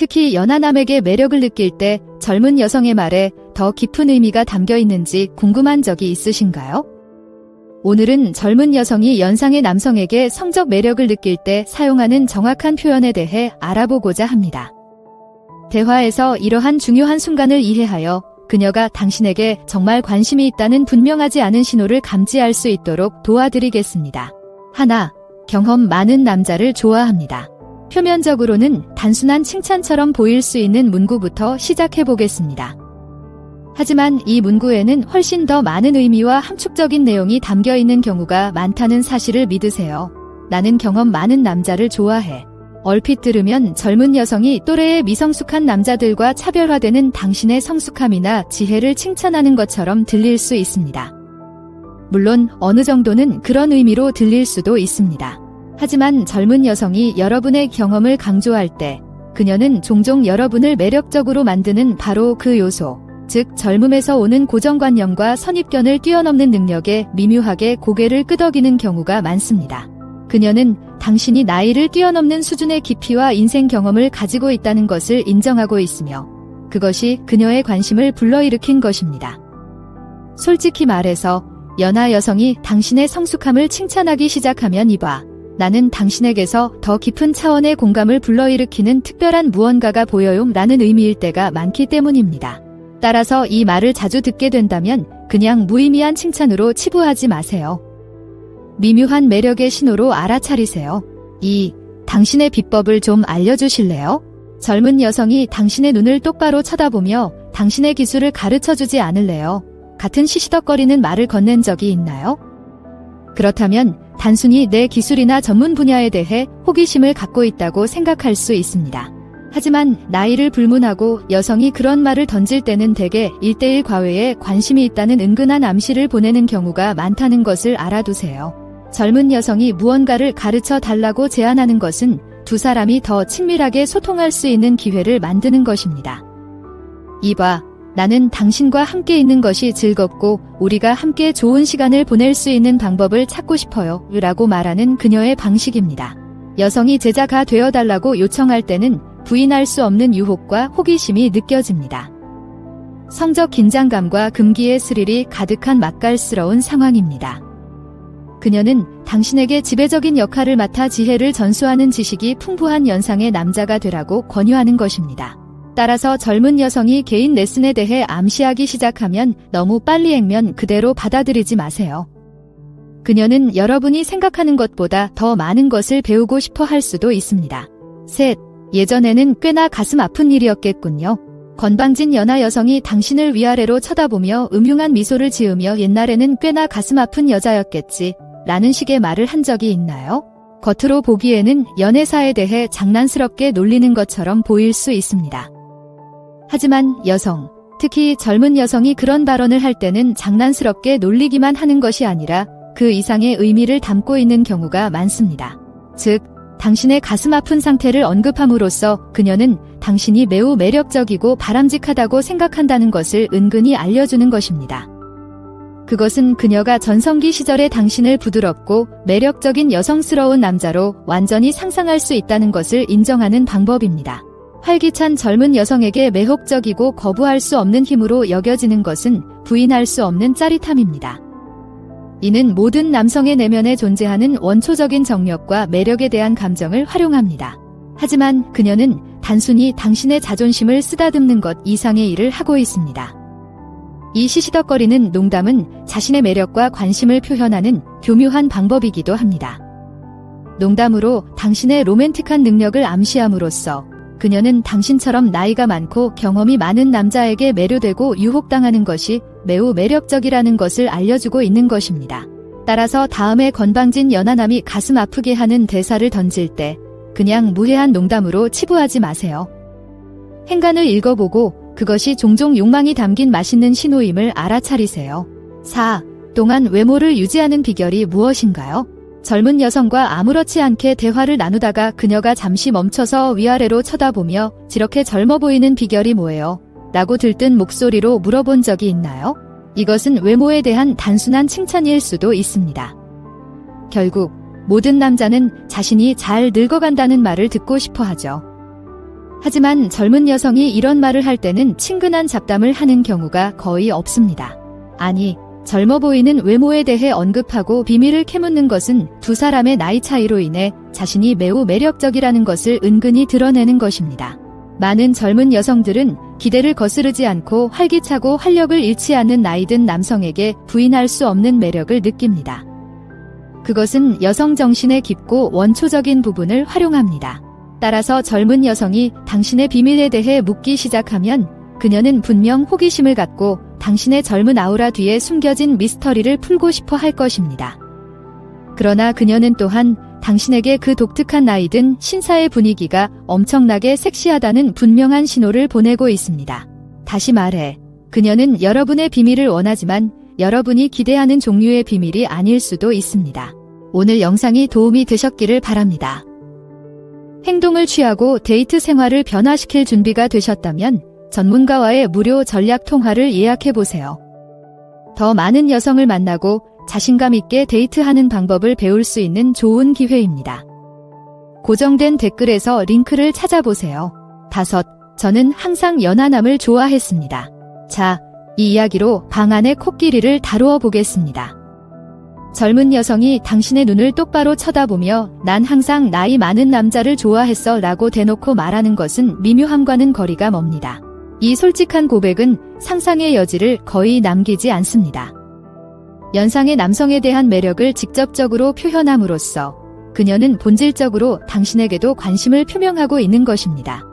특히 연하남에게 매력을 느낄 때 젊은 여성의 말에 더 깊은 의미가 담겨 있는지 궁금한 적이 있으신가요? 오늘은 젊은 여성이 연상의 남성에게 성적 매력을 느낄 때 사용하는 정확한 표현에 대해 알아보고자 합니다. 대화에서 이러한 중요한 순간을 이해하여 그녀가 당신에게 정말 관심이 있다는 분명하지 않은 신호를 감지할 수 있도록 도와드리겠습니다. 하나, 경험 많은 남자를 좋아합니다. 표면적으로는 단순한 칭찬처럼 보일 수 있는 문구부터 시작해 보겠습니다. 하지만 이 문구에는 훨씬 더 많은 의미와 함축적인 내용이 담겨 있는 경우가 많다는 사실을 믿으세요. 나는 경험 많은 남자를 좋아해. 얼핏 들으면 젊은 여성이 또래의 미성숙한 남자들과 차별화되는 당신의 성숙함이나 지혜를 칭찬하는 것처럼 들릴 수 있습니다. 물론 어느 정도는 그런 의미로 들릴 수도 있습니다. 하지만 젊은 여성이 여러분의 경험을 강조할 때 그녀는 종종 여러분을 매력적으로 만드는 바로 그 요소, 즉 젊음에서 오는 고정관념과 선입견을 뛰어넘는 능력에 미묘하게 고개를 끄덕이는 경우가 많습니다. 그녀는 당신이 나이를 뛰어넘는 수준의 깊이와 인생 경험을 가지고 있다는 것을 인정하고 있으며 그것이 그녀의 관심을 불러일으킨 것입니다. 솔직히 말해서 연하 여성이 당신의 성숙함을 칭찬하기 시작하면 이봐, 나는 당신에게서 더 깊은 차원의 공감을 불러일으키는 특별한 무언가가 보여요 라는 의미일 때가 많기 때문입니다. 따라서 이 말을 자주 듣게 된다면 그냥 무의미한 칭찬으로 치부하지 마세요. 미묘한 매력의 신호로 알아차리세요. 2. 당신의 비법을 좀 알려주실래요? 젊은 여성이 당신의 눈을 똑바로 쳐다보며 당신의 기술을 가르쳐주지 않을래요? 같은 시시덕거리는 말을 건넨 적이 있나요? 그렇다면 단순히 내 기술이나 전문 분야에 대해 호기심을 갖고 있다고 생각할 수 있습니다. 하지만 나이를 불문하고 여성이 그런 말을 던질 때는 대개 1:1 과외에 관심이 있다는 은근한 암시를 보내는 경우가 많다는 것을 알아두세요. 젊은 여성이 무언가를 가르쳐 달라고 제안하는 것은 두 사람이 더 친밀하게 소통할 수 있는 기회를 만드는 것입니다. 이봐, 나는 당신과 함께 있는 것이 즐겁고 우리가 함께 좋은 시간을 보낼 수 있는 방법을 찾고 싶어요 라고 말하는 그녀의 방식입니다. 여성이 제자가 되어달라고 요청할 때는 부인할 수 없는 유혹과 호기심이 느껴집니다. 성적 긴장감과 금기의 스릴이 가득한 맛깔스러운 상황입니다. 그녀는 당신에게 지배적인 역할을 맡아 지혜를 전수하는 지식이 풍부한 연상의 남자가 되라고 권유하는 것입니다. 따라서 젊은 여성이 개인 레슨에 대해 암시하기 시작하면 너무 빨리 액면 그대로 받아들이지 마세요. 그녀는 여러분이 생각하는 것보다 더 많은 것을 배우고 싶어 할 수도 있습니다. 셋, 예전에는 꽤나 가슴 아픈 일이었겠군요. 건방진 연하 여성이 당신을 위아래로 쳐다보며 음흉한 미소를 지으며 옛날에는 꽤나 가슴 아픈 여자였겠지 라는 식의 말을 한 적이 있나요? 겉으로 보기에는 연애사에 대해 장난스럽게 놀리는 것처럼 보일 수 있습니다. 하지만 여성, 특히 젊은 여성이 그런 발언을 할 때는 장난스럽게 놀리기만 하는 것이 아니라 그 이상의 의미를 담고 있는 경우가 많습니다. 즉, 당신의 가슴 아픈 상태를 언급함으로써 그녀는 당신이 매우 매력적이고 바람직하다고 생각한다는 것을 은근히 알려주는 것입니다. 그것은 그녀가 전성기 시절의 당신을 부드럽고 매력적인 여성스러운 남자로 완전히 상상할 수 있다는 것을 인정하는 방법입니다. 활기찬 젊은 여성에게 매혹적이고 거부할 수 없는 힘으로 여겨지는 것은 부인할 수 없는 짜릿함입니다. 이는 모든 남성의 내면에 존재하는 원초적인 정력과 매력에 대한 감정을 활용합니다. 하지만 그녀는 단순히 당신의 자존심을 쓰다듬는 것 이상의 일을 하고 있습니다. 이 시시덕거리는 농담은 자신의 매력과 관심을 표현하는 교묘한 방법이기도 합니다. 농담으로 당신의 로맨틱한 능력을 암시함으로써 그녀는 당신처럼 나이가 많고 경험이 많은 남자에게 매료되고 유혹당하는 것이 매우 매력적이라는 것을 알려주고 있는 것입니다. 따라서 다음에 건방진 연하남이 가슴 아프게 하는 대사를 던질 때 그냥 무해한 농담으로 치부하지 마세요. 행간을 읽어보고 그것이 종종 욕망이 담긴 맛있는 신호임을 알아차리세요. 4. 동안 외모를 유지하는 비결이 무엇인가요? 젊은 여성과 아무렇지 않게 대화를 나누다가 그녀가 잠시 멈춰서 위아래로 쳐다보며 "저렇게 젊어 보이는 비결이 뭐예요?" 라고 들뜬 목소리로 물어본 적이 있나요? 이것은 외모에 대한 단순한 칭찬일 수도 있습니다. 결국 모든 남자는 자신이 잘 늙어간다는 말을 듣고 싶어 하죠. 하지만 젊은 여성이 이런 말을 할 때는 친근한 잡담을 하는 경우가 거의 없습니다. 아니, 젊어 보이는 외모에 대해 언급하고 비밀을 캐묻는 것은 두 사람의 나이 차이로 인해 자신이 매우 매력적이라는 것을 은근히 드러내는 것입니다. 많은 젊은 여성들은 기대를 거스르지 않고 활기차고 활력을 잃지 않는 나이든 남성에게 부인할 수 없는 매력을 느낍니다. 그것은 여성 정신의 깊고 원초적인 부분을 활용합니다. 따라서 젊은 여성이 당신의 비밀에 대해 묻기 시작하면 그녀는 분명 호기심을 갖고 당신의 젊은 아우라 뒤에 숨겨진 미스터리를 풀고 싶어 할 것입니다. 그러나 그녀는 또한 당신에게 그 독특한 나이든 신사의 분위기가 엄청나게 섹시하다는 분명한 신호를 보내고 있습니다. 다시 말해, 그녀는 여러분의 비밀을 원하지만 여러분이 기대하는 종류의 비밀이 아닐 수도 있습니다. 오늘 영상이 도움이 되셨기를 바랍니다. 행동을 취하고 데이트 생활을 변화시킬 준비가 되셨다면 전문가와의 무료 전략 통화를 예약해보세요. 더 많은 여성을 만나고 자신감 있게 데이트하는 방법을 배울 수 있는 좋은 기회입니다. 고정된 댓글에서 링크를 찾아보세요. 5. 저는 항상 연하남을 좋아했습니다. 자, 이 이야기로 방 안의 코끼리를 다루어 보겠습니다. 젊은 여성이 당신의 눈을 똑바로 쳐다보며 난 항상 나이 많은 남자를 좋아했어 라고 대놓고 말하는 것은 미묘함과는 거리가 멉니다. 이 솔직한 고백은 상상의 여지를 거의 남기지 않습니다. 연상의 남성에 대한 매력을 직접적으로 표현함으로써 그녀는 본질적으로 당신에게도 관심을 표명하고 있는 것입니다.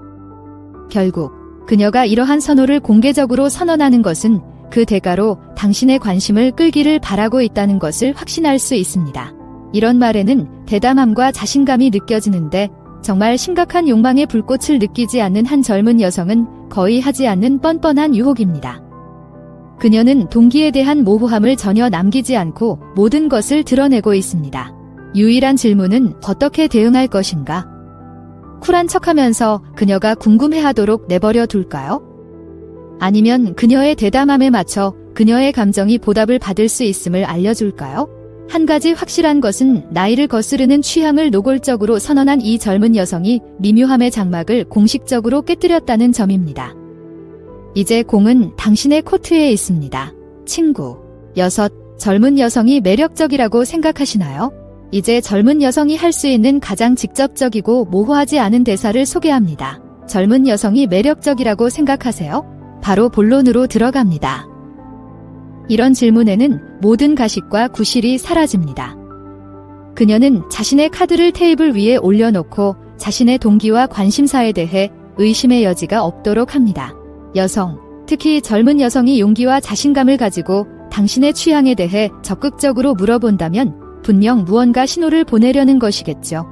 결국 그녀가 이러한 선호를 공개적으로 선언하는 것은 그 대가로 당신의 관심을 끌기를 바라고 있다는 것을 확신할 수 있습니다. 이런 말에는 대담함과 자신감이 느껴지는데 정말 심각한 욕망의 불꽃을 느끼지 않는 한 젊은 여성은 거의 하지 않는 뻔뻔한 유혹입니다. 그녀는 동기에 대한 모호함을 전혀 남기지 않고 모든 것을 드러내고 있습니다. 유일한 질문은 어떻게 대응할 것인가? 쿨한 척하면서 그녀가 궁금해하도록 내버려 둘까요? 아니면 그녀의 대담함에 맞춰 그녀의 감정이 보답을 받을 수 있음을 알려줄까요? 한 가지 확실한 것은 나이를 거스르는 취향을 노골적으로 선언한 이 젊은 여성이 미묘함의 장막을 공식적으로 깨뜨렸다는 점입니다. 이제 공은 당신의 코트에 있습니다. 친구. 6. 젊은 여성이 매력적이라고 생각하시나요? 이제 젊은 여성이 할 수 있는 가장 직접적이고 모호하지 않은 대사를 소개합니다. 젊은 여성이 매력적이라고 생각하세요? 바로 본론으로 들어갑니다. 이런 질문에는 모든 가식과 구실이 사라집니다. 그녀는 자신의 카드를 테이블 위에 올려놓고 자신의 동기와 관심사에 대해 의심의 여지가 없도록 합니다. 여성, 특히 젊은 여성이 용기와 자신감을 가지고 당신의 취향에 대해 적극적으로 물어본다면 분명 무언가 신호를 보내려는 것이겠죠.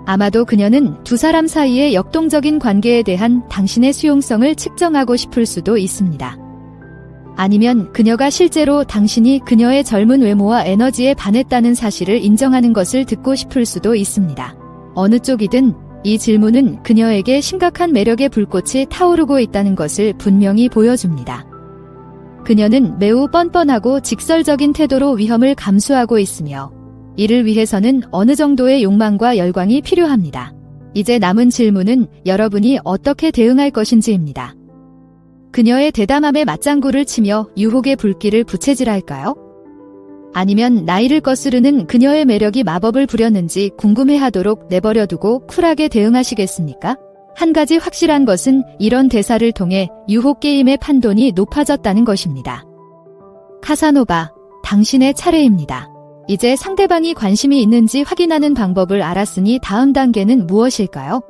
아마도 그녀는 두 사람 사이의 역동적인 관계에 대한 당신의 수용성을 측정하고 싶을 수도 있습니다. 아니면 그녀가 실제로 당신이 그녀의 젊은 외모와 에너지에 반했다는 사실을 인정하는 것을 듣고 싶을 수도 있습니다. 어느 쪽이든 이 질문은 그녀에게 심각한 매력의 불꽃이 타오르고 있다는 것을 분명히 보여줍니다. 그녀는 매우 뻔뻔하고 직설적인 태도로 위험을 감수하고 있으며 이를 위해서는 어느 정도의 욕망과 열광이 필요합니다. 이제 남은 질문은 여러분이 어떻게 대응할 것인지입니다. 그녀의 대담함에 맞장구를 치며 유혹의 불길을 부채질할까요? 아니면 나이를 거스르는 그녀의 매력이 마법을 부렸는지 궁금해하도록 내버려두고 쿨하게 대응하시겠습니까? 한 가지 확실한 것은 이런 대사를 통해 유혹 게임의 판돈이 높아졌다는 것입니다. 카사노바, 당신의 차례입니다. 이제 상대방이 관심이 있는지 확인하는 방법을 알았으니 다음 단계는 무엇일까요?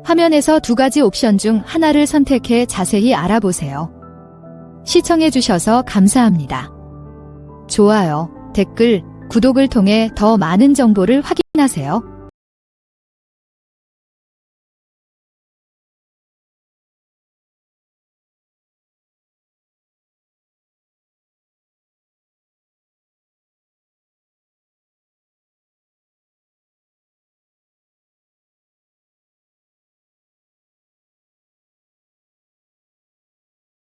화면에서 두 가지 옵션 중 하나를 선택해 자세히 알아보세요. 시청해주셔서 감사합니다. 좋아요, 댓글, 구독을 통해 더 많은 정보를 확인하세요.